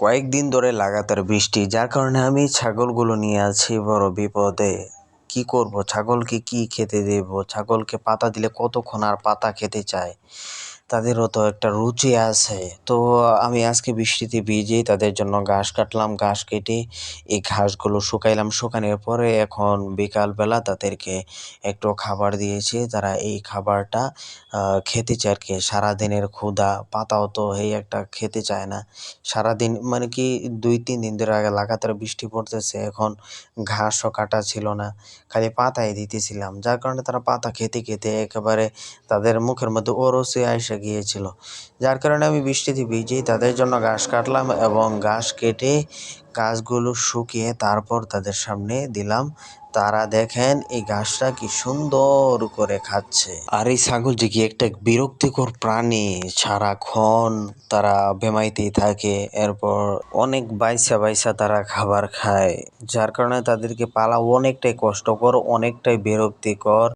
কয়েকদিন ধরে লাগাতার বৃষ্টি, যার কারণে আমি ছাগলগুলো নিয়ে আছি বড় বিপদে। কি করব? ছাগলকে কি খেতে দেব? ছাগলকে পাতা দিলে কতক্ষণ আর পাতা খেতে চায়? তাদেরও তো একটা রুচি আছে। তো আমি আজকে বৃষ্টিতে ভিজেই তাদের জন্য ঘাস কাটলাম। ঘাস কেটে এই ঘাসগুলো শুকাইলাম। শুকানোর পরে এখন বিকালবেলা তাদেরকে একটু খাবার দিয়েছি। তারা এই খাবারটা খেতে চায় আরকি। সারাদিনের ক্ষুধা, পাতাও তো এই একটা খেতে চায় না। সারাদিন মানে কি ২-৩ দিন ধরে আগে লাগাতার বৃষ্টি পড়তেছে। এখন ঘাসও কাটা ছিল না। খালি পাতাই দিতেছিলাম। যার কারণে তারা পাতা খেতে, খেতে একেবারে তাদের মুখের মধ্যে ওরসে আইসা গিয়েছিল। যার কারণে আমি বৃষ্টিতে ভিজেই তাদের জন্য ঘাস কাটলাম এবং ঘাস কেটে ঘাসগুলো শুকিয়ে তারপর তাদের সামনে দিলাম। তারা দেখেন এই ঘাসটা কি সুন্দর করে খাচ্ছে। আর এই ছাগল যে কি একটা বিরক্তিকর প্রাণী, সারাক্ষণ তারা বেমাইতেই থাকে। এরপর অনেক বাইসা, বাইসা তারা খাবার খায়। যার কারণে তাদেরকে পালা অনেকটাই কষ্টকর, অনেকটাই বিরক্তিকর।